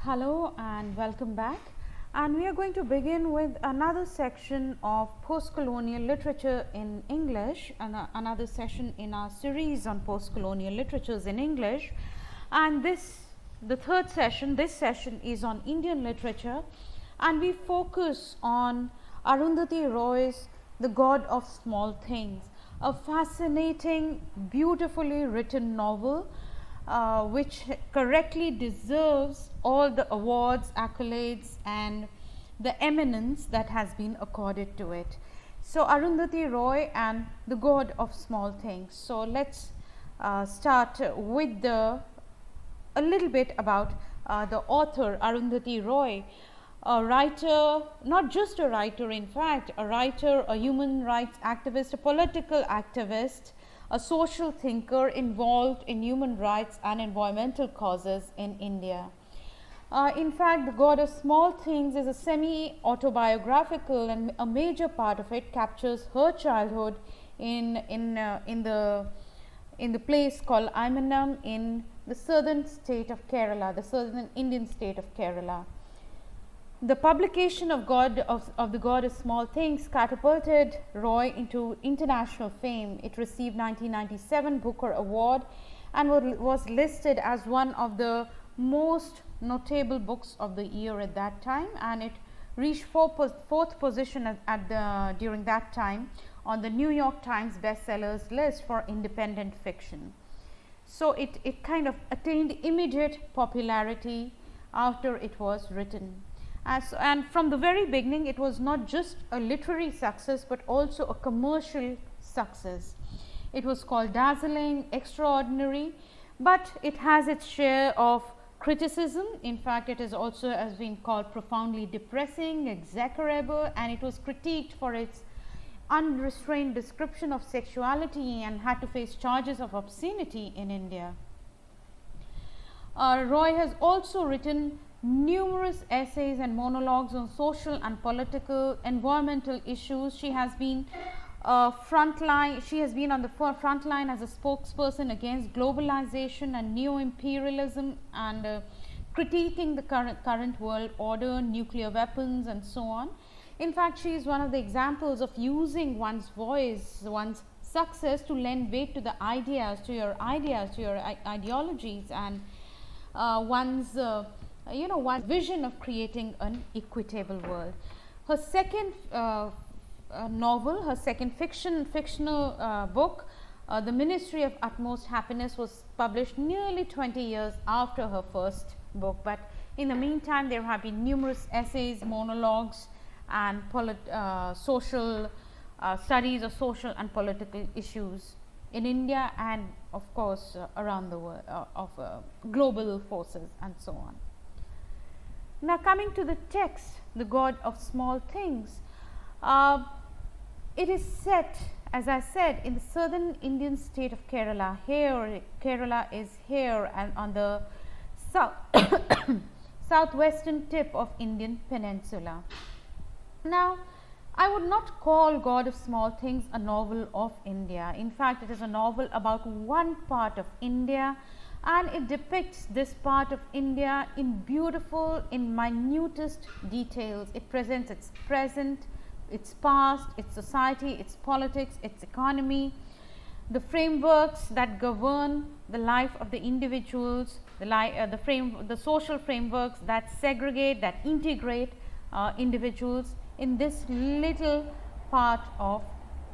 Hello and welcome back, and we are going to begin with another section of post-colonial literature in English, and another session in our series on post-colonial literatures in English. And the third session, this session is on Indian literature, and we focus on Arundhati Roy's The God of Small Things, a fascinating, beautifully written novel which correctly deserves all the awards, accolades and the eminence that has been accorded to it. So, Arundhati Roy and The God of Small Things. So, let's start with a little bit about the author Arundhati Roy, a writer, not just a writer, in fact, a writer, a human rights activist, a political activist, a social thinker involved in human rights and environmental causes in India. In fact, The God of Small Things is a semi-autobiographical, and a major part of it captures her childhood in the place called Imanam in the southern state of Kerala, the southern Indian state of Kerala. The publication of The God of Small Things catapulted Roy into international fame. It received 1997 Booker Award and was listed as one of the most notable books of the year at that time, and it reached fourth position during that time on the New York Times bestsellers list for independent fiction. So it kind of attained immediate popularity after it was written. And from the very beginning, it was not just a literary success but also a commercial success. It was called dazzling, extraordinary, but it has its share of criticism. In fact, it is also has been called profoundly depressing, execrable, and it was critiqued for its unrestrained description of sexuality and had to face charges of obscenity in India. Roy has also written numerous essays and monologues on social and political, environmental issues. She has been on the front line as a spokesperson against globalization and neo-imperialism and critiquing the current world order, nuclear weapons and so on. In fact, she is one of the examples of using one's voice, one's success to lend weight to the ideas, to your ideologies, and one's vision of creating an equitable world. Her second novel, her second fictional book, The Ministry of Utmost Happiness, was published nearly 20 years after her first book, but in the meantime there have been numerous essays, monologues and social studies of social and political issues in India and of course around the world, of global forces and so on. Now, coming to the text, The God of Small Things, it is set, as I said, in the southern Indian state of Kerala. Kerala is here and on the southwestern tip of Indian peninsula. Now, I would not call God of Small Things a novel of India. In fact, it is a novel about one part of India, and it depicts this part of India in beautiful, in minutest details. It presents its present, its past, its society, its politics, its economy, the frameworks that govern the life of the individuals, the social frameworks that segregate, that integrate individuals in this little part of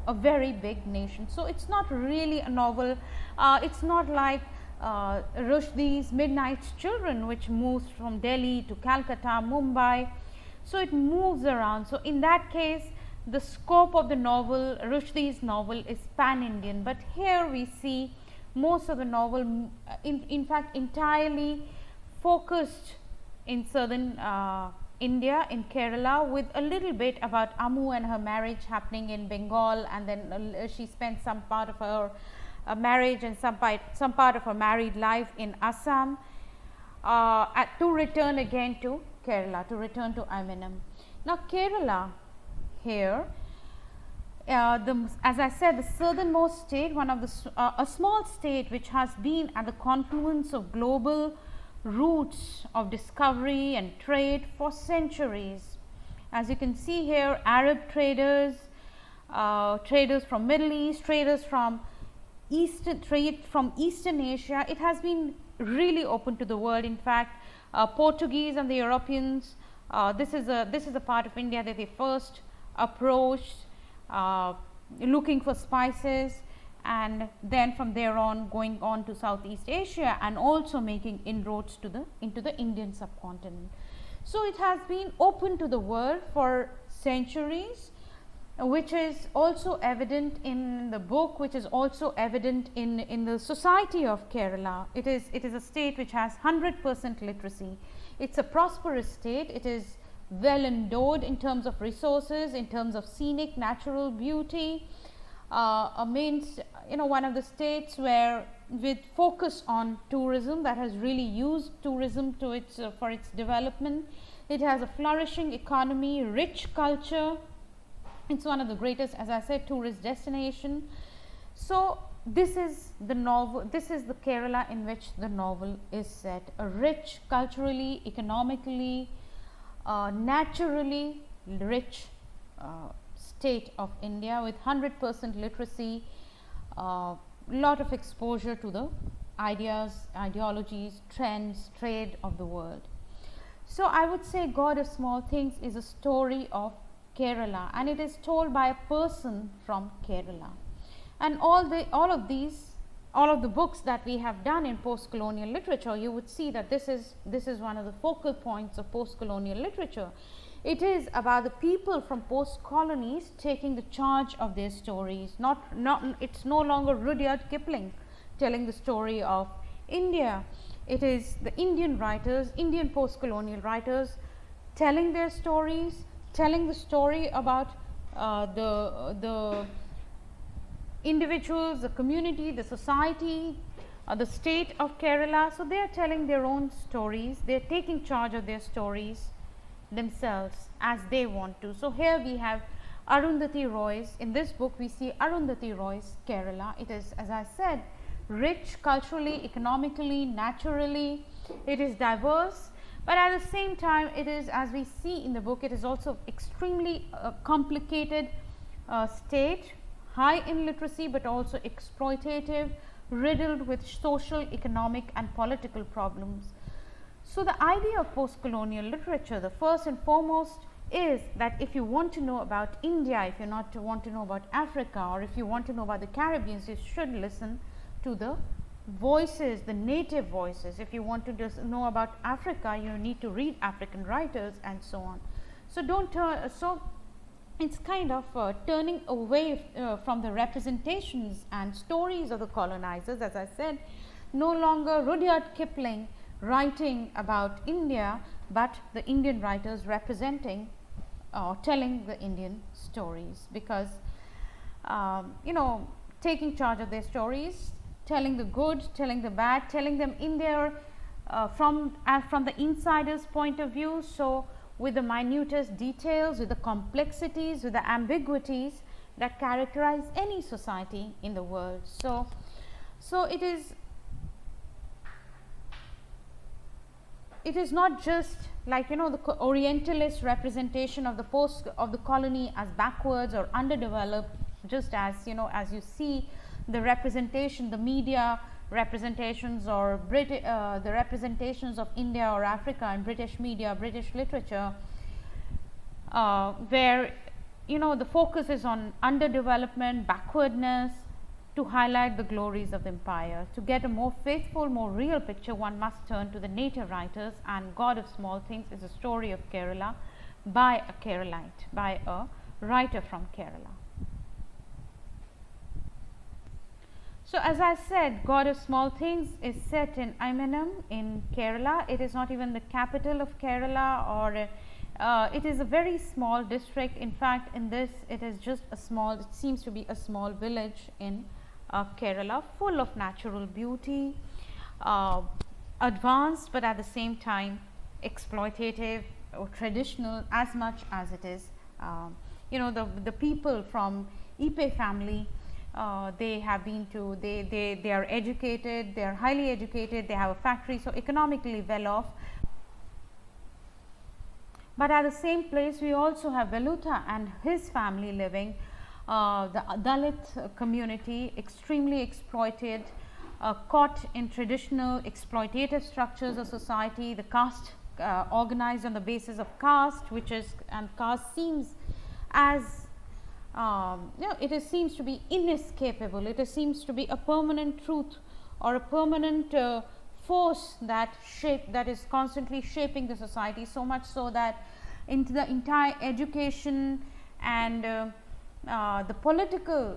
a very big nation. So, it's not really a novel, it's not like Rushdie's Midnight Children, which moves from Delhi to Calcutta, Mumbai. So, it moves around. So, in that case, the scope of the novel, Rushdie's novel, is pan-Indian, but here we see most of the novel in fact entirely focused in southern India, in Kerala, with a little bit about Amu and her marriage happening in Bengal, and then she spent some part of her marriage and some part of her married life in Assam, to return again to Kerala, to return to Imanam. Now, Kerala here, as I said, the southernmost state, one of the a small state which has been at the confluence of global routes of discovery and trade for centuries. As you can see here, Arab traders, traders from Middle East, traders from Eastern Asia, it has been really open to the world. In fact, Portuguese and the Europeans, this is a part of India that they first approached, looking for spices, and then from there on going on to Southeast Asia and also making inroads into the Indian subcontinent. So it has been open to the world for centuries, which is also evident in the book, which is also evident in the society of Kerala. It is a state which has 100% literacy. It's a prosperous state. It is well endowed in terms of resources, in terms of scenic natural beauty. One of the states where, with focus on tourism, that has really used tourism to its for its development. It has a flourishing economy, rich culture. It's one of the greatest, as I said, tourist destination. So this is the novel. This is the Kerala in which the novel is set. A rich, culturally, economically, naturally rich state of India with 100% literacy, lot of exposure to the ideas, ideologies, trends, trade of the world. So I would say God of Small Things is a story of Kerala, and it is told by a person from Kerala. And all of the books that we have done in post-colonial literature, you would see that this is one of the focal points of post-colonial literature. It is about the people from post-colonies taking the charge of their stories. It's no longer Rudyard Kipling telling the story of India. It is the Indian writers, Indian post-colonial writers, telling their stories, telling the story about the individuals, the community, the society, the state of Kerala. So they are telling their own stories. They are taking charge of their stories themselves as they want to. So here we have Arundhati Roy's. In this book we see Arundhati Roy's Kerala. It is, as I said, rich culturally, economically, naturally. It is diverse, but at the same time it is, as we see in the book, it is also extremely complicated state, high in literacy but also exploitative, riddled with social, economic and political problems. So the idea of post-colonial literature, the first and foremost, is that if you want to know about India, if you not to want to know about Africa, or if you want to know about the Caribbean, you should listen to the voices, the native voices. If you want to just know about Africa, you need to read African writers and so on. So don't so it's kind of turning away from the representations and stories of the colonizers. As I said, no longer Rudyard Kipling writing about India, but the Indian writers representing or telling the Indian stories, because taking charge of their stories, telling the good, telling the bad, telling them in their from the insider's point of view. So with the minutest details, with the complexities, with the ambiguities that characterize any society in the world. So it is not just like the Orientalist representation of the colony as backwards or underdeveloped, just as as you see the representation, the media representations, or the representations of India or Africa in British media, British literature, where the focus is on underdevelopment, backwardness, to highlight the glories of the empire. To get a more faithful, more real picture, one must turn to the native writers, and God of Small Things is a story of Kerala by a Keralite, by a writer from Kerala. So as I said, God of Small Things is set in Imanam in Kerala. It is not even the capital of Kerala, or it is a very small district. In fact, in this it is just it seems to be a small village in Kerala, full of natural beauty, advanced but at the same time exploitative or traditional, as much as it is the people from Ipe family, they have been to, they are educated, they are highly educated, they have a factory, so economically well off. But at the same place we also have Veluta and his family living, the Dalit community, extremely exploited, caught in traditional exploitative structures of society, the caste, organized on the basis of caste, which is, and caste seems as it seems to be inescapable, it seems to be a permanent truth or a permanent force that is constantly shaping the society, so much so that into the entire education and the political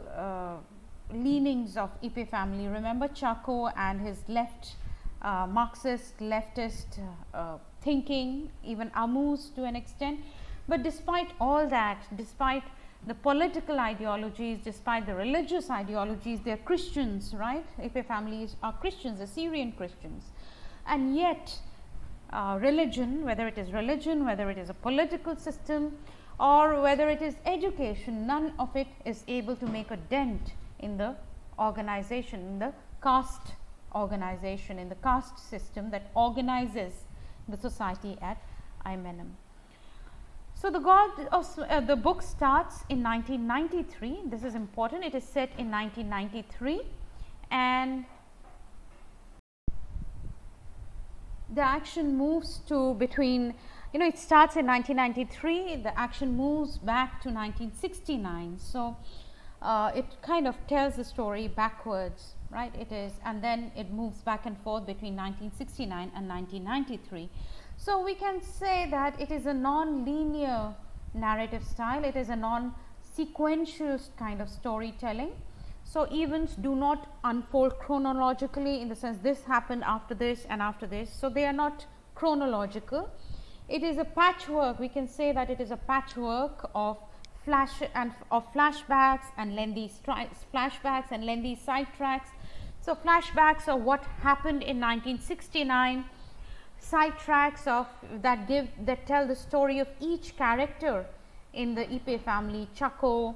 leanings of Ipe family. Remember Chaco and his left Marxist, leftist thinking, even Amus to an extent. But despite all that, despite the political ideologies, despite the religious ideologies, they are Christians, right? Ipe families are Christians, Assyrian Christians, and yet religion, whether it is religion, whether it is a political system, or whether it is education, none of it is able to make a dent in the organization, in the caste organization, in the caste system that organizes the society at Imenem. So the the book starts in 1993. This is important. It is set in 1993, and the action moves to between, it starts in 1993. The action moves back to 1969. So it kind of tells the story backwards, right? It is, and then it moves back and forth between 1969 and 1993. So we can say that it is a non-linear narrative style. It is a non-sequential kind of storytelling. So events do not unfold chronologically, in the sense this happened after this and after this. So they are not chronological. It is a patchwork. We can say that it is a patchwork of flashbacks and lengthy sidetracks. So flashbacks of what happened in 1969. Sidetracks of that tell the story of each character in the Ipe family, Chaco,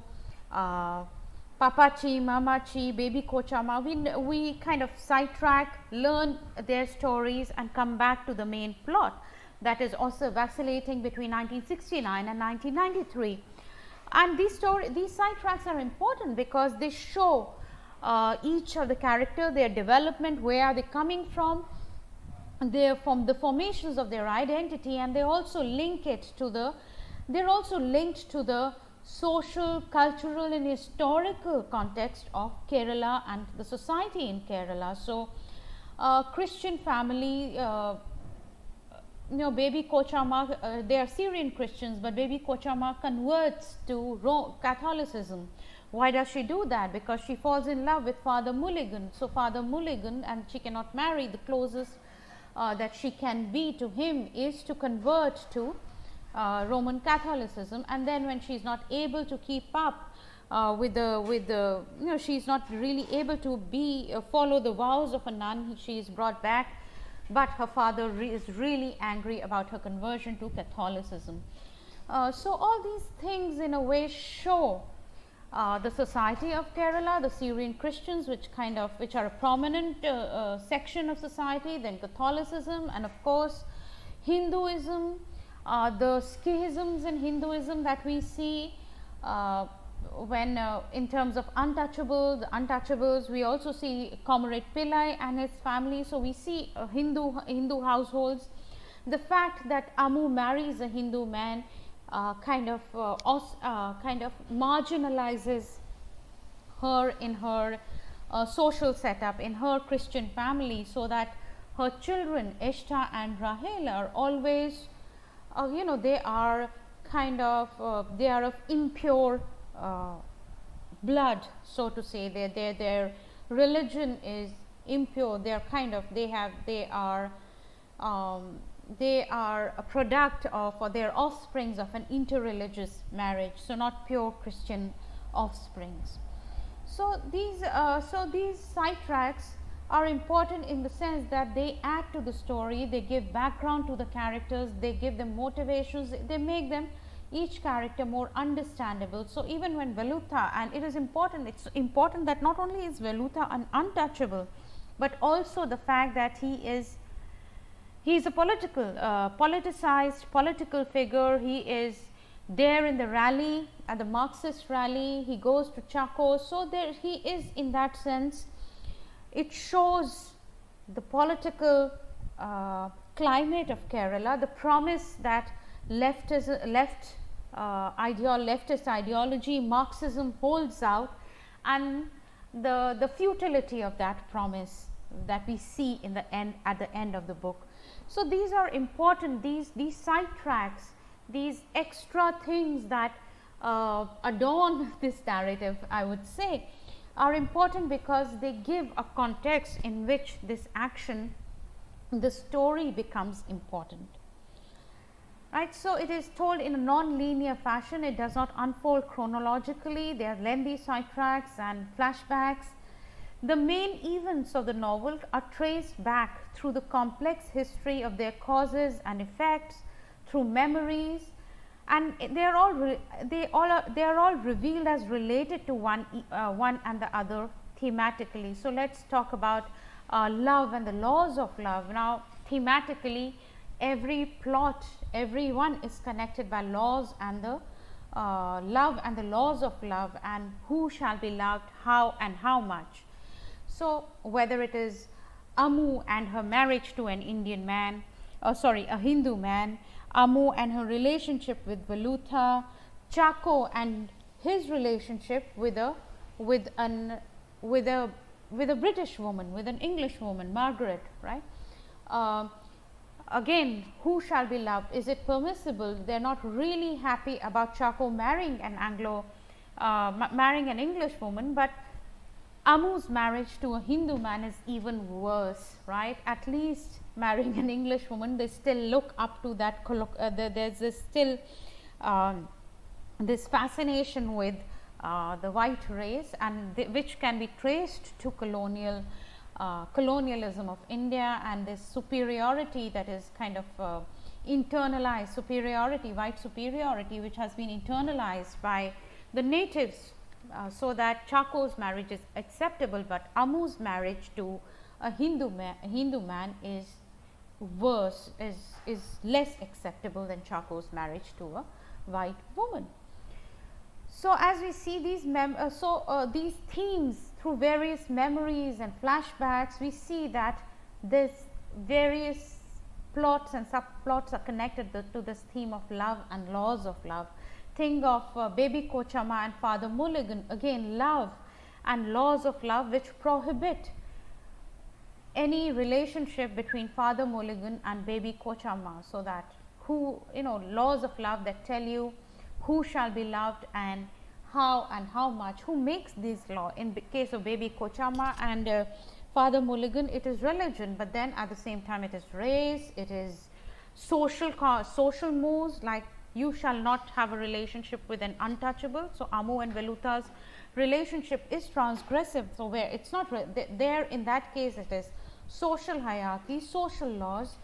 Papachi, Mamachi, Baby Kochama. We kind of sidetrack, learn their stories and come back to the main plot that is also vacillating between 1969 and 1993. And these sidetracks are important because they show each of the character, their development, where are they coming from, the formations of their identity, and they also link it to they're also linked to the social, cultural and historical context of Kerala and the society in Kerala. So Christian family, Baby Kochama, they are Syrian Christians, but Baby Kochama converts to Catholicism. Why does she do that? Because she falls in love with Father Mulligan. So Father Mulligan, and she cannot marry, the closest that she can be to him is to convert to Roman Catholicism. And then when she is not able to keep up with the she is not really able to follow the vows of a nun, she is brought back, but her father is really angry about her conversion to Catholicism. So all these things in a way show the society of Kerala, the Syrian Christians, which are a prominent section of society, then Catholicism, and of course Hinduism, the schisms in Hinduism that we see when in terms of Untouchables, we also see Comrade Pillai and his family. So we see Hindu households. The fact that Amu marries a Hindu man kind of marginalizes her in her social setup, in her Christian family, so that her children Eshta and Rahel are always they are they are of impure blood, so to say. Their religion is impure. They are a product of, or they are offsprings of an interreligious marriage, so not pure Christian offsprings. So these sidetracks are important in the sense that they add to the story, they give background to the characters, they give them motivations, they make them each character more understandable. So even when Velutha, and it's important that not only is Velutha an untouchable, but also the fact that he is a politicized political figure. He is there in the rally, at the Marxist rally. He goes to Chaco. So there he is, in that sense. It shows the political climate of Kerala, the promise that leftist ideology, Marxism holds out, and the futility of that promise that we see in the end, at the end of the book. So these are important, these sidetracks, these extra things that adorn this narrative, I would say, are important because they give a context in which this action, the story, becomes important. Right. So it is told in a non-linear fashion. It does not unfold chronologically. There are lengthy sidetracks and flashbacks. The main events of the novel are traced back through the complex history of their causes and effects, through memories, and they are all revealed as related to one and the other thematically. So let's talk about love and the laws of love. Now, thematically, every plot, everyone is connected by laws and the love and the laws of love, and who shall be loved, how and how much. So whether it is Amu and her marriage to an Indian man, a Hindu man, Amu and her relationship with Velutha, Chaco and his relationship with a British woman, with an English woman, Margaret, right? Again, who shall be loved? Is it permissible? They're not really happy about Chaco marrying an English woman, but Amu's marriage to a Hindu man is even worse, right? At least marrying an English woman, they still look up to that. There's still this fascination with the white race, and which can be traced to colonialism of India, and this superiority that is kind of internalized superiority, white superiority, which has been internalized by the natives, so that Chaco's marriage is acceptable, but Amu's marriage to a Hindu man is worse, is less acceptable than Chaco's marriage to a white woman. So as we see these these themes through various memories and flashbacks, we see that this various plots and subplots are connected to this theme of love and laws of love. Think of Baby Kochama and Father Mulligan, again love and laws of love which prohibit any relationship between Father Mulligan and Baby Kochama, so that laws of love that tell you who shall be loved and how much, who makes these laws. In the case of Baby Kochama and Father Mulligan, it is religion, but then at the same time it is race, it is social moves, like you shall not have a relationship with an untouchable. So Amu and Velutha's relationship is transgressive. So where it's not there, in that case it is social hierarchy, social laws.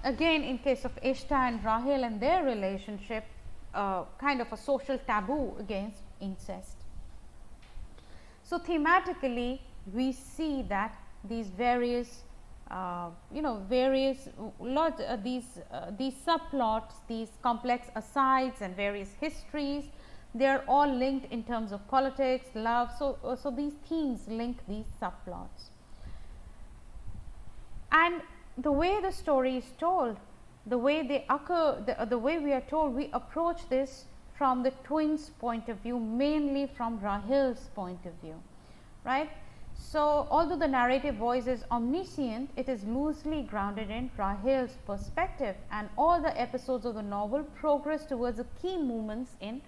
Again, in case of Ishta and Rahil and their relationship, kind of a social taboo against incest. So thematically, we see that these various these subplots, these complex asides and various histories, they are all linked in terms of politics, love. So these themes link these subplots. And the way the story is told, the way they occur, the way we are told, we approach this from the twins' point of view, mainly from Rahil's point of view, right? So although the narrative voice is omniscient, it is loosely grounded in Rahil's perspective, and all the episodes of the novel progress towards the key moments in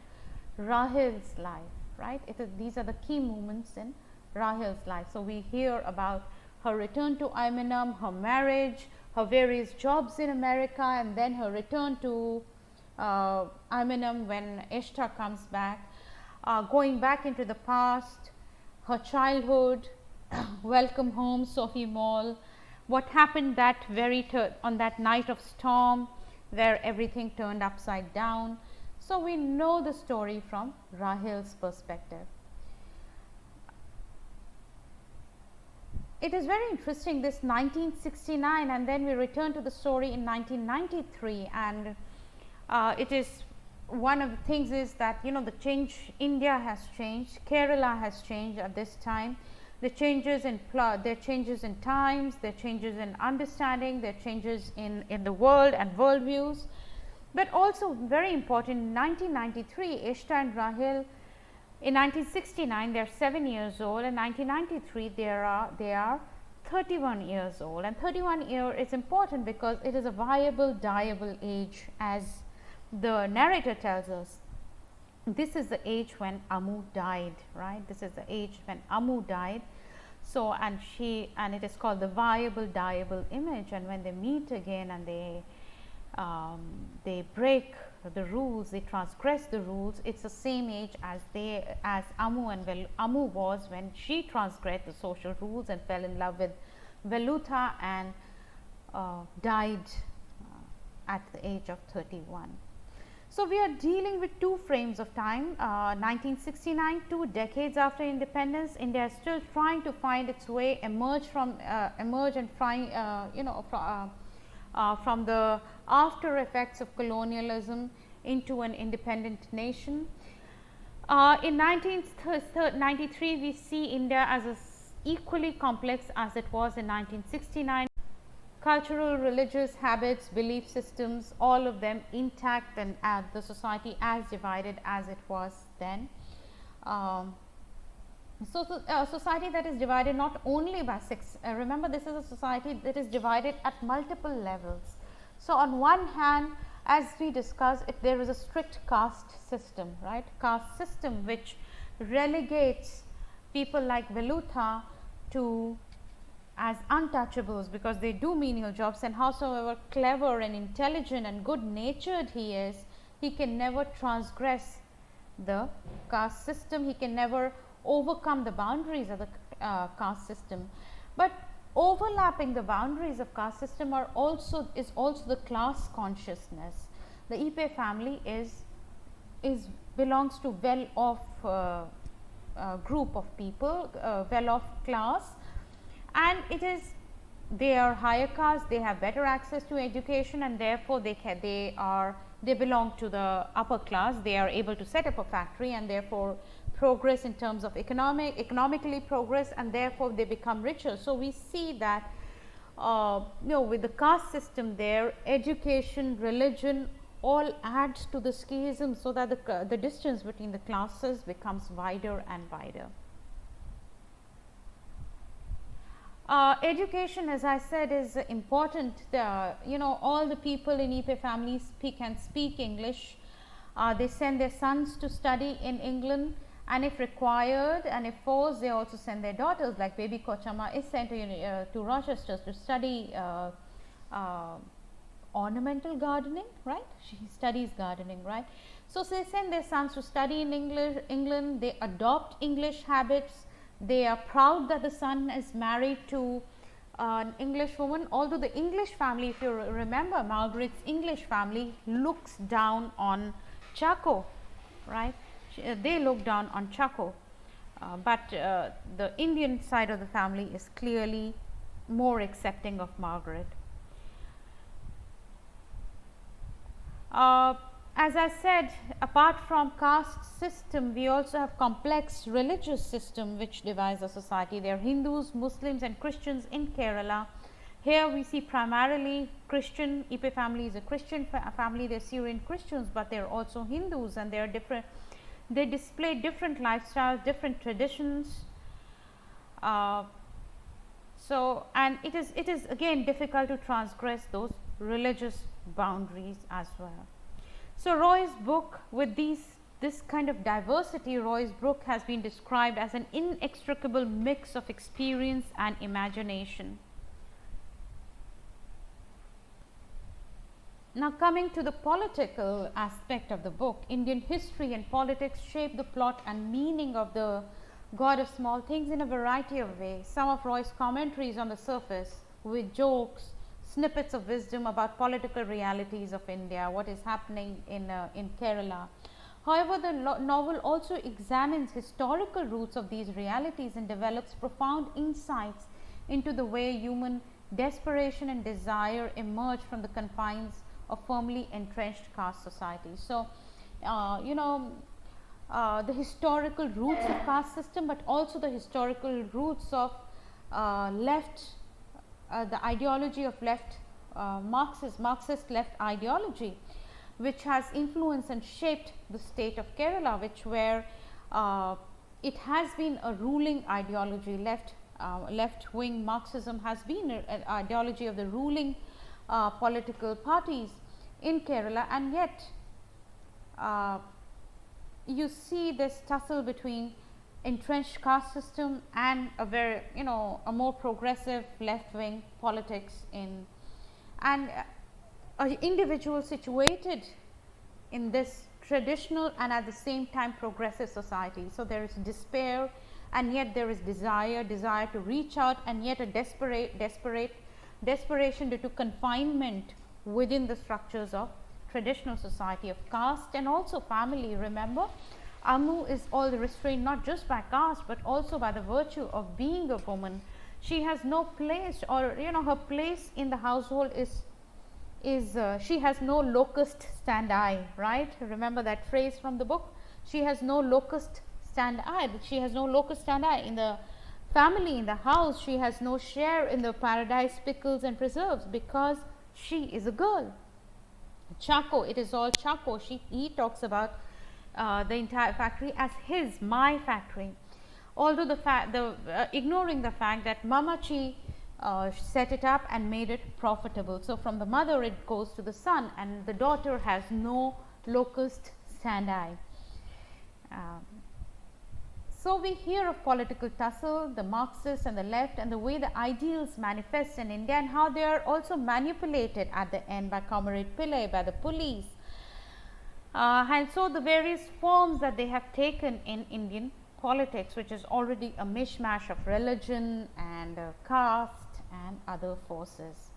Rahil's life, right? These are the key moments in Rahil's life. So we hear about her return to Imenam, her marriage, her various jobs in America, and then her return to Imenam when Ishta comes back, going back into the past, her childhood, welcome home, Sophie Mall, what happened that on that night of storm where everything turned upside down. So we know the story from Rahil's perspective. It is very interesting, this 1969, and then we return to the story in 1993, and it is one of the things is that, you know, the change, India has changed, Kerala has changed at this time. The changes in there are changes in times, there are changes in understanding, there are changes in the world and worldviews. But also very important, in 1993, Eshta and Rahil, in 1969 they are 7 years old, and 1993 they are 31 years old, and 31 year is important because it is a viable, diable age, as the narrator tells us. This is the age when Amu died, right? This is the age when Amu died. So, and it is called the viable, diable image, and when they meet again and they break the rules, they transgress the rules, it's the same age as Amu and Amu was when she transgressed the social rules and fell in love with Veluta and died at the age of 31. So we are dealing with two frames of time. 1969, 2 decades after independence, India is still trying to find its way, emerge and find, from the after effects of colonialism into an independent nation. In 1993, we see India as equally complex as it was in 1969. Cultural, religious habits, belief systems, all of them intact, and the society as divided as it was then. So a society that is divided not only by sex, remember this is a society that is divided at multiple levels. So on one hand, as we discussed, if there is a strict caste system, right, caste system which relegates people like Veluta to as untouchables because they do menial jobs, and howsoever clever and intelligent and good natured he is, he can never transgress the caste system, he can never overcome the boundaries of the caste system. But overlapping the boundaries of caste system is also the class consciousness. The Ipe family belongs to well off group of people, well off class, and they are higher caste, they have better access to education, and therefore they belong to the upper class. They are able to set up a factory and therefore progress in terms of economically progress, and therefore they become richer. So we see that with the caste system there, education, religion all adds to the schism, so that the distance between the classes becomes wider and wider. Education, as I said, is important. All the people in Ipe families speak English. They send their sons to study in England, and if required and if forced, they also send their daughters, like baby Kochama is sent to Rochester to study ornamental gardening, right? She studies gardening, right? So they send their sons to study in England. They adopt English habits. They are proud that the son is married to an English woman, although the English family, if you remember, Margaret's English family looks down on Chaco, right? They look down on Chaco, but the Indian side of the family is clearly more accepting of Margaret. As I said, apart from caste system, we also have complex religious system which divides the society. There are Hindus, Muslims and Christians in Kerala. Here we see primarily Christian. Ipe family is a Christian family. They are Syrian Christians, but they are also Hindus, and they are different. They display different lifestyles, different traditions. And it is again difficult to transgress those religious boundaries as well. So Roy's book, with this kind of diversity, Roy's book has been described as an inextricable mix of experience and imagination. Now coming to the political aspect of the book, Indian history and politics shape the plot and meaning of the God of Small Things in a variety of ways. Some of Roy's commentaries on the surface with jokes, snippets of wisdom about political realities of India, what is happening in Kerala. However, the novel also examines historical roots of these realities and develops profound insights into the way human desperation and desire emerge from the confines of firmly entrenched caste societies. So, the historical roots of caste system, but also the historical roots of left, the ideology of left, Marxist left ideology, which has influenced and shaped the state of Kerala, where it has been a ruling ideology. Left wing Marxism has been an ideology of the ruling political parties in Kerala, and yet you see this tussle between entrenched caste system and a very, a more progressive left wing politics and an individual situated in this traditional and at the same time progressive society. So, there is despair, and yet there is desire to reach out, and yet a desperation due to confinement within the structures of traditional society of caste and also family. Remember, Amu is all restrained not just by caste, but also by the virtue of being a woman. She has no place, or her place in the household is she has no locust standi, right? Remember that phrase from the book? She has no locust standi. She has no locust standi in the family, in the house. She has no share in the paradise pickles and preserves because she is a girl. Chaco, it is all Chaco. He talks about the entire factory as my factory. Although ignoring the fact that Mamachi set it up and made it profitable. So, from the mother it goes to the son, and the daughter has no locust standi. So, we hear of political tussle, the Marxists and the left, and the way the ideals manifest in India, and how they are also manipulated at the end by Comrade Pillai, by the police. And so, the various forms that they have taken in Indian politics, which is already a mishmash of religion and caste and other forces.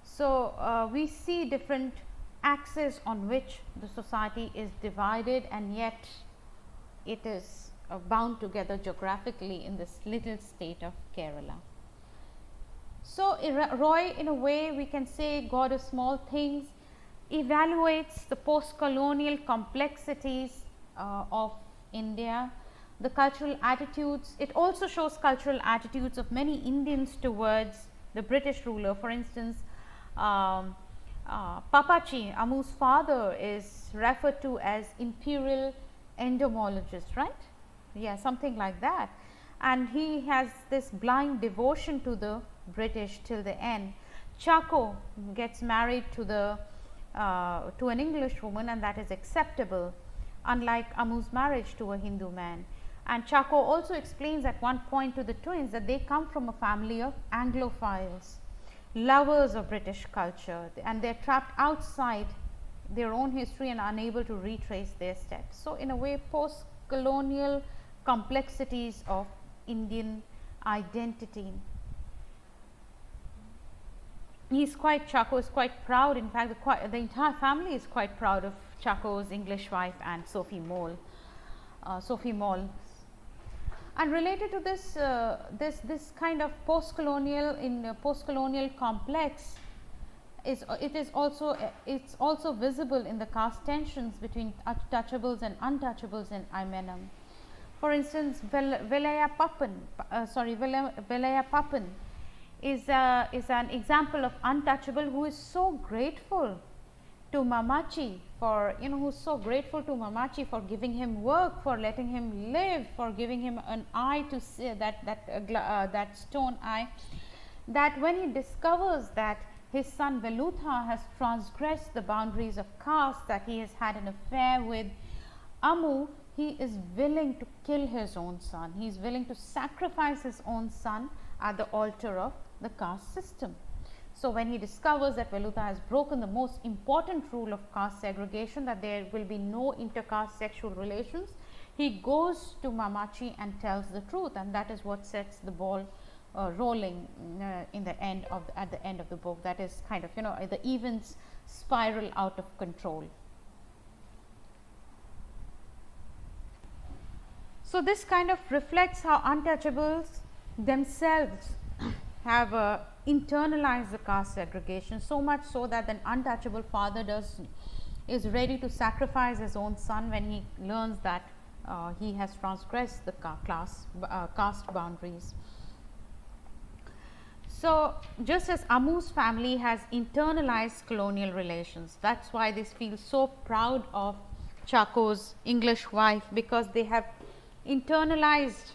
So, we see different axes on which the society is divided, and yet it is bound together geographically in this little state of Kerala. So, Roy, in a way we can say, God of Small Things, evaluates the post-colonial complexities of India, the cultural attitudes. It also shows cultural attitudes of many Indians towards the British ruler. For instance, Papachi, Amu's father, is referred to as imperial entomologist, right? Yeah, something like that. And he has this blind devotion to the British till the end. Chaco gets married to an English woman, and that is acceptable, unlike Amu's marriage to a Hindu man. And Chaco also explains at one point to the twins that they come from a family of Anglophiles, lovers of British culture, and they are trapped outside their own history and unable to retrace their steps. So, in a way, post-colonial complexities of Indian identity. Chaco is quite proud. In fact, the entire family is quite proud of Chaco's English wife and Sophie Mole. And related to this, this kind of post-colonial complex it's also visible in the caste tensions between touchables and untouchables in Imenam. For instance, Velaya Papan is an example of untouchable who is so grateful to Mamachi for giving him work, for letting him live, for giving him an eye to see that stone eye, that when he discovers that his son Velutha has transgressed the boundaries of caste, that he has had an affair with Amu, he is willing to kill his own son. He is willing to sacrifice his own son at the altar of the caste system. So, when he discovers that Velutha has broken the most important rule of caste segregation, that there will be no intercaste sexual relations, he goes to Mamachi and tells the truth, and that is what sets the ball rolling in the end of at the end of the book. That is kind of, the events spiral out of control. So this kind of reflects how Untouchables themselves have internalized the caste segregation, so much so that an untouchable father is ready to sacrifice his own son when he learns that he has transgressed the caste boundaries. So just as Amu's family has internalized colonial relations, that's why they feel so proud of Chaco's English wife, because they have internalized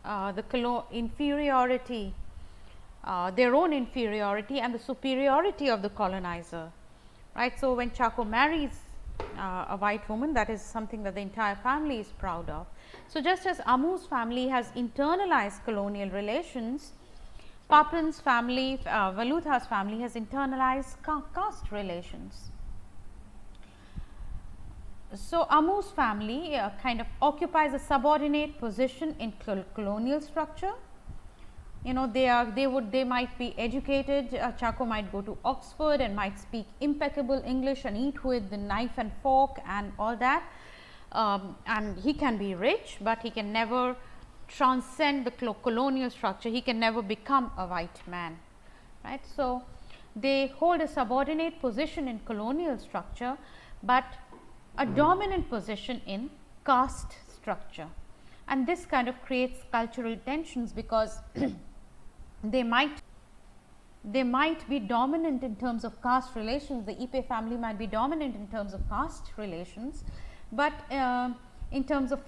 the inferiority, their own inferiority and the superiority of the colonizer, right. So when Chaco marries a white woman, that is something that the entire family is proud of. So just as Amu's family has internalized colonial relations, Papin's family, Velutha's family has internalized caste relations. So Amu's family kind of occupies a subordinate position in colonial structure. They might be educated. Chaco might go to Oxford and might speak impeccable English and eat with the knife and fork and all that. And he can be rich, but he can never transcend the colonial structure. He can never become a white man, right. So they hold a subordinate position in colonial structure, but a dominant position in caste structure, and this kind of creates cultural tensions, because they might be dominant in terms of caste relations. The Ipe family might be dominant in terms of caste relations, but in terms of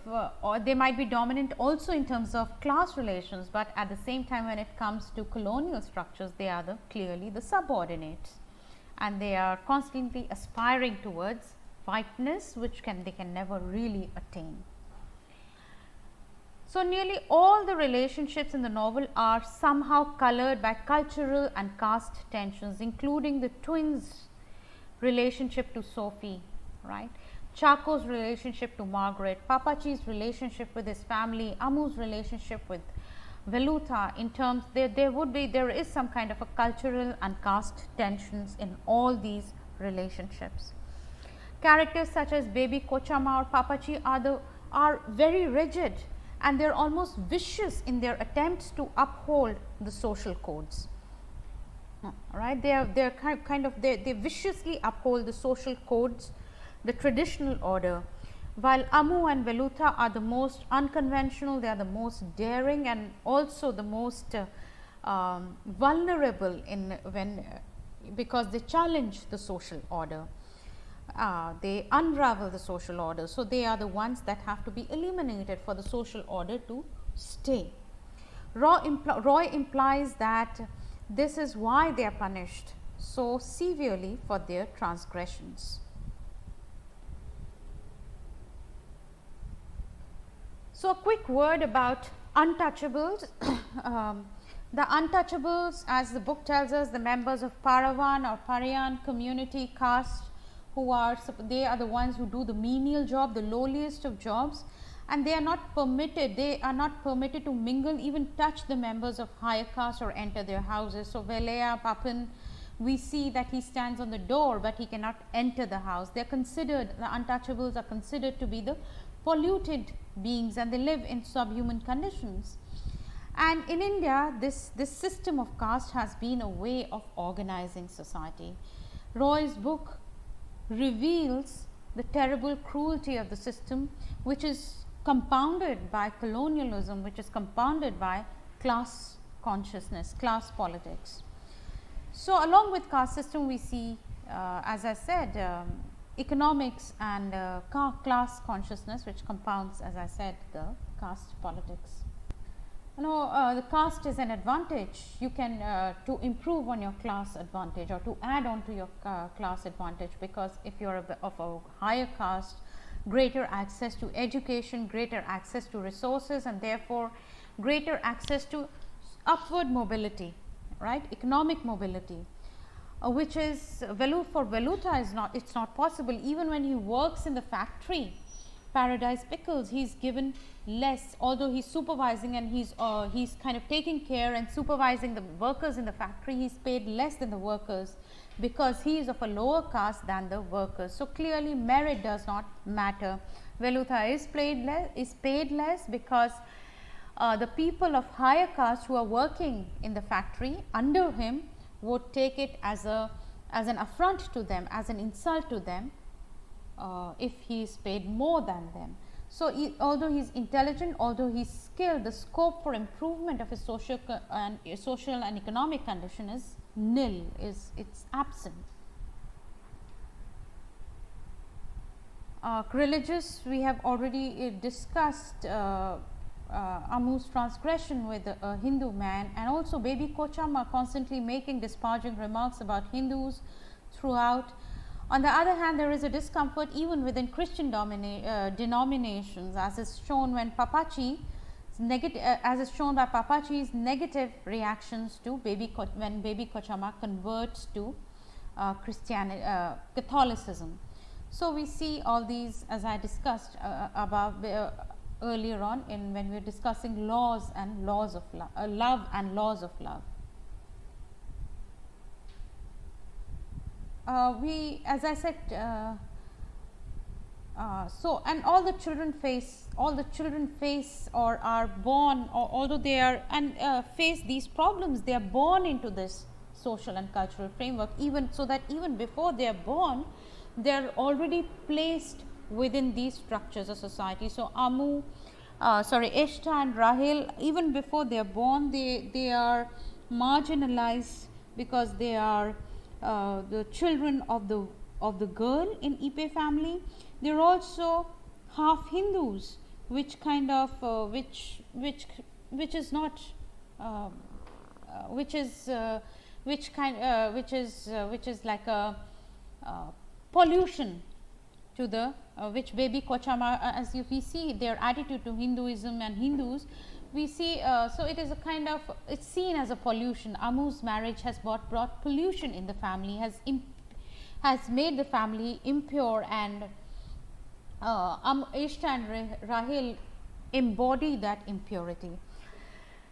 or they might be dominant also in terms of class relations, but at the same time when it comes to colonial structures, they are clearly the subordinates, and they are constantly aspiring towards whiteness, which they can never really attain. So nearly all the relationships in the novel are somehow colored by cultural and caste tensions, including the twins' relationship to Sophie, right, Chaco's relationship to Margaret, Papachi's relationship with his family, Amu's relationship with Velutha. In terms, there is some kind of a cultural and caste tensions in all these relationships. Characters such as Baby Kochama or Papachi are very rigid, and they are almost vicious in their attempts to uphold the social codes. Right? They viciously uphold the social codes, the traditional order, while Amu and Velutha are the most unconventional. They are the most daring and also the most vulnerable because they challenge the social order. They unravel the social order. So they are the ones that have to be eliminated for the social order to stay. Roy implies that this is why they are punished so severely for their transgressions. So a quick word about Untouchables. The Untouchables, as the book tells us, the members of Paravan or Pariyan community caste, they are the ones who do the menial job, the lowliest of jobs, and they are not permitted to mingle, even touch the members of higher caste or enter their houses. So Velaya Papin, we see that he stands on the door, but he cannot enter the house. The Untouchables are considered to be the polluted beings, and they live in subhuman conditions. And in India, this system of caste has been a way of organizing society. Roy's book reveals the terrible cruelty of the system, which is compounded by colonialism, which is compounded by class consciousness, class politics. So along with caste system, we see, as I said, economics and class consciousness, which compounds, as I said, the caste politics. The caste is an advantage. You can to improve on your class advantage or to add on to your class advantage, because if you are of a higher caste, greater access to education, greater access to resources, and therefore greater access to upward mobility, right, economic mobility, which is for Velutha it's not possible. Even when he works in the factory, Paradise Pickles, he's given less, although he's supervising and he's kind of taking care and supervising the workers in the factory. He's paid less than the workers because he is of a lower caste than the workers. So clearly merit does not matter. Velutha is paid less because the people of higher caste who are working in the factory under him would take it as an affront to them, as an insult to them, if he is paid more than them. So, although he is intelligent, although he is skilled, the scope for improvement of his social and economic condition is nil, it's absent. Religious, we have already discussed Amu's transgression with a Hindu man, and also baby Kochama constantly making disparaging remarks about Hindus throughout. On the other hand, there is a discomfort even within Christian denominations, as is shown when Papachi as is shown by Papachi's negative reactions to when baby Kochama converts to Catholicism. So we see all these, as I discussed above earlier on when we were discussing laws and laws of love and laws of love. As I said, so, and all the children face or are born, or although they are face these problems, they are born into this social and cultural framework, even so that even before they are born, they are already placed within these structures of society. So, Ishta and Rahil, even before they are born, they are marginalized because they are the children of the girl in Ipe family. They are also half Hindus, which kind of which is not which is like a pollution to the which baby Kochama, as we see their attitude to Hinduism and Hindus, we see so it is a kind of, it's seen as a pollution. Amu's marriage has brought pollution in the family, has made the family impure, and Ishta and Rahil embody that impurity.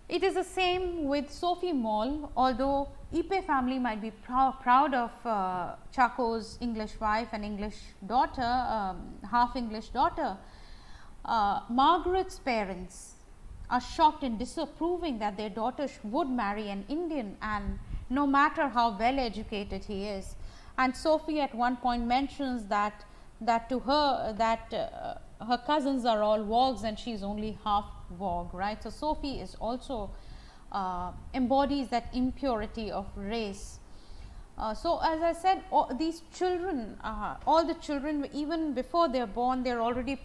It is the same with Sophie Mall. Although Ipe family might be proud of Chaco's English wife and English daughter, half English daughter, Margaret's parents are shocked and disapproving that their daughter would marry an Indian, and no matter how well educated he is. And Sophie at one point mentions that to her that her cousins are all Wogs and she is only half Wog, right. So, Sophie is also embodies that impurity of race. So, as I said, these children, all the children, even before they are born, they are already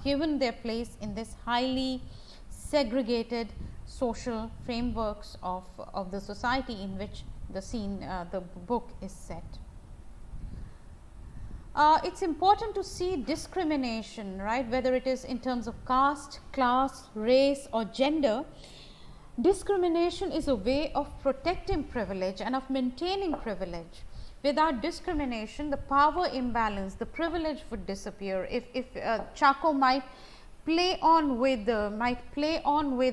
given their place in this highly segregated social frameworks of the society in which the book is set. It's important to see discrimination, right, whether it is in terms of caste, class, race or gender. Discrimination is a way of protecting privilege and of maintaining privilege. Without discrimination, the power imbalance, the privilege would disappear. If Chaco might play on with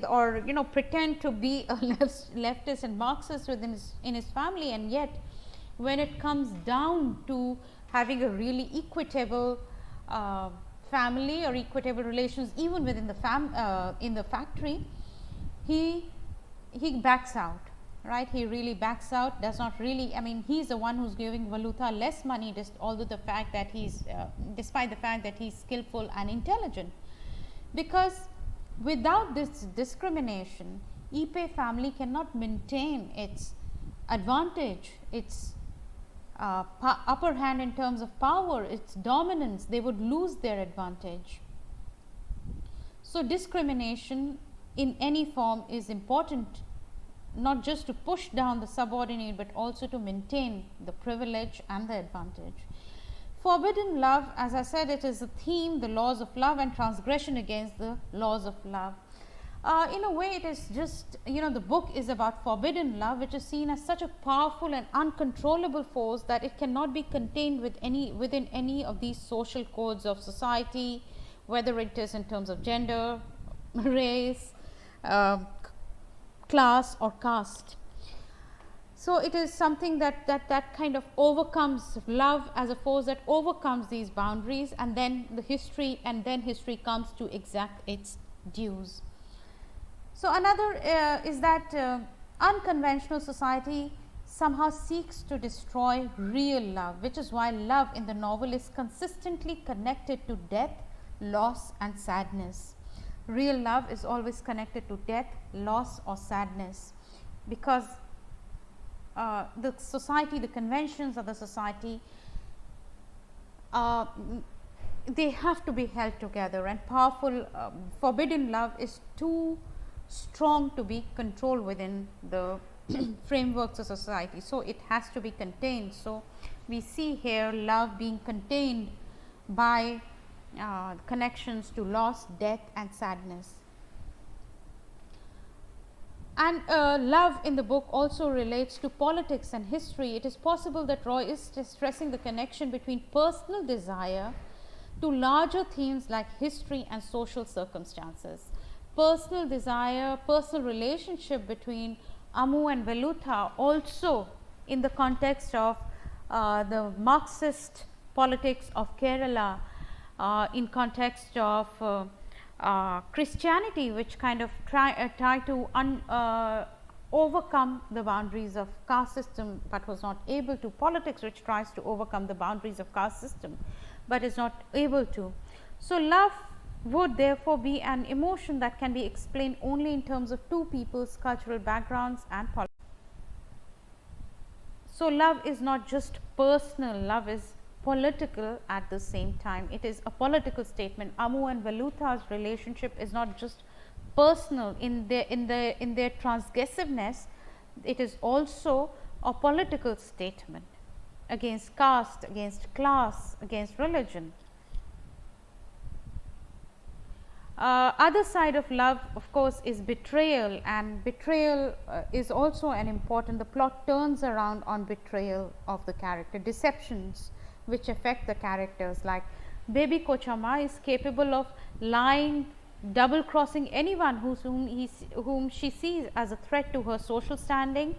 or pretend to be a leftist and Marxist in his family, and yet when it comes down to having a really equitable family or equitable relations even within the in the factory, he backs out, right. He really backs out, does not really, I mean, he's the one who's giving Velutha less money, despite the fact that he's skillful and intelligent. Because without this discrimination, Ipe family cannot maintain its advantage, its upper hand in terms of power, its dominance. They would lose their advantage. So, discrimination in any form is important, not just to push down the subordinate, but also to maintain the privilege and the advantage. Forbidden love, as I said, it is a theme, the laws of love and transgression against the laws of love. In a way, it is just, the book is about forbidden love, which is seen as such a powerful and uncontrollable force that it cannot be contained within any of these social codes of society, whether it is in terms of gender, race, class or caste. So it is something that kind of overcomes love as a force that overcomes these boundaries, and then history comes to exact its dues. So another is that unconventional society somehow seeks to destroy real love, which is why love in the novel is consistently connected to death, loss and sadness. Real love is always connected to death, loss or sadness, because the society, the conventions of the society, they have to be held together, and powerful forbidden love is too strong to be controlled within the frameworks of society. So it has to be contained. So we see here love being contained by connections to loss, death and sadness. And love in the book also relates to politics and history. It is possible that Roy is stressing the connection between personal desire to larger themes like history and social circumstances. Personal desire, personal relationship between Amu and Velutha, also in the context of the Marxist politics of Kerala, in context of Christianity, which kind of try to overcome the boundaries of caste system, but was not able to. Politics, which tries to overcome the boundaries of caste system, but is not able to. So love would therefore be an emotion that can be explained only in terms of two people's cultural backgrounds and politics. So love is not just personal, love is political at the same time. It is a political statement. Amu and Velutha's relationship is not just personal in their transgressiveness, it is also a political statement against caste, against class, against religion. Other side of love, of course, is betrayal, and betrayal is also an important. The plot turns around on betrayal of the character, deceptions which affect the characters, like baby Kochama is capable of lying, double crossing anyone whom she sees as a threat to her social standing,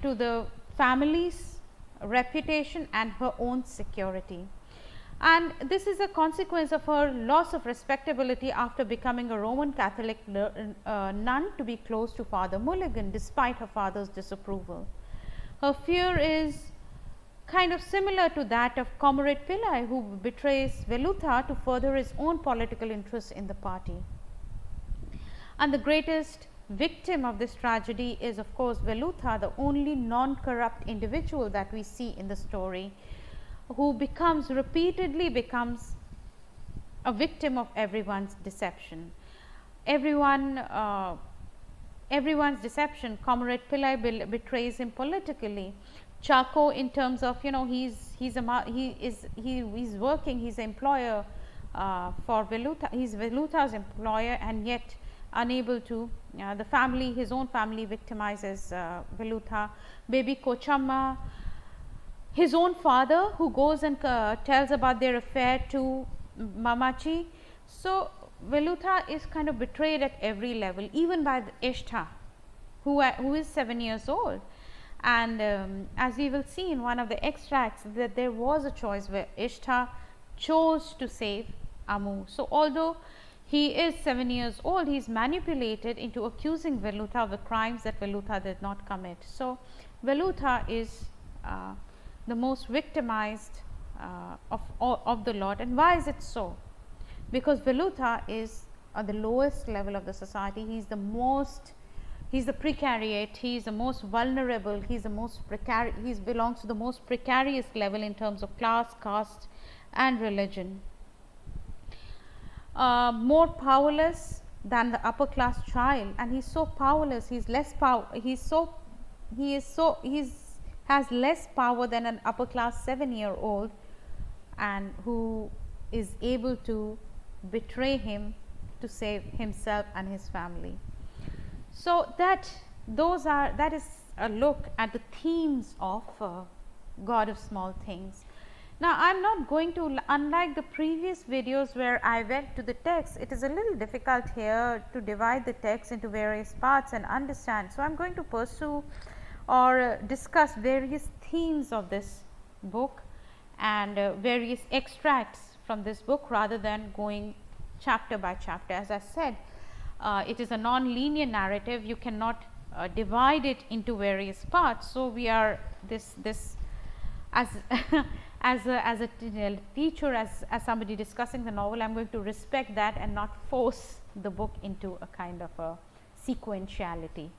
to the family's reputation and her own security. And this is a consequence of her loss of respectability after becoming a Roman Catholic nun to be close to Father Mulligan despite her father's disapproval. Her fear is kind of similar to that of Comrade Pillai, who betrays Velutha to further his own political interests in the party. And the greatest victim of this tragedy is, of course, Velutha, the only non-corrupt individual that we see in the story, who repeatedly becomes a victim of everyone's deception. Everyone's deception. Comrade Pillai betrays him politically. Chaco, in terms of, he's working, he's an employer for Velutha, he's Velutha's employer, and yet unable to, his own family victimizes Velutha. Baby Kochamma, his own father, who goes and tells about their affair to Mamachi. So Velutha is kind of betrayed at every level, even by Ishtha, who is 7 years old. And as we will see in one of the extracts, that there was a choice where Ishtha chose to save Amu. So although he is 7 years old, he is manipulated into accusing Velutha of the crimes that Velutha did not commit. So Velutha is the most victimized of the lot. And why is it so? Because Velutha is at the lowest level of the society. He is the precariat, he is the most vulnerable, he is the most precarious, he belongs to the most precarious level in terms of class, caste and religion. More powerless than the upper class child, and he is so powerless, he has less power than an upper class 7-year-old, and who is able to betray him to save himself and his family. So, that is a look at the themes of God of Small Things. Now, I am not going to, unlike the previous videos where I went to the text, it is a little difficult here to divide the text into various parts and understand. So, I am going to pursue or discuss various themes of this book and various extracts from this book rather than going chapter by chapter. As I said, it is a non-linear narrative, you cannot divide it into various parts. So, we are this as as a teacher, as somebody discussing the novel, I am going to respect that and not force the book into a kind of a sequentiality.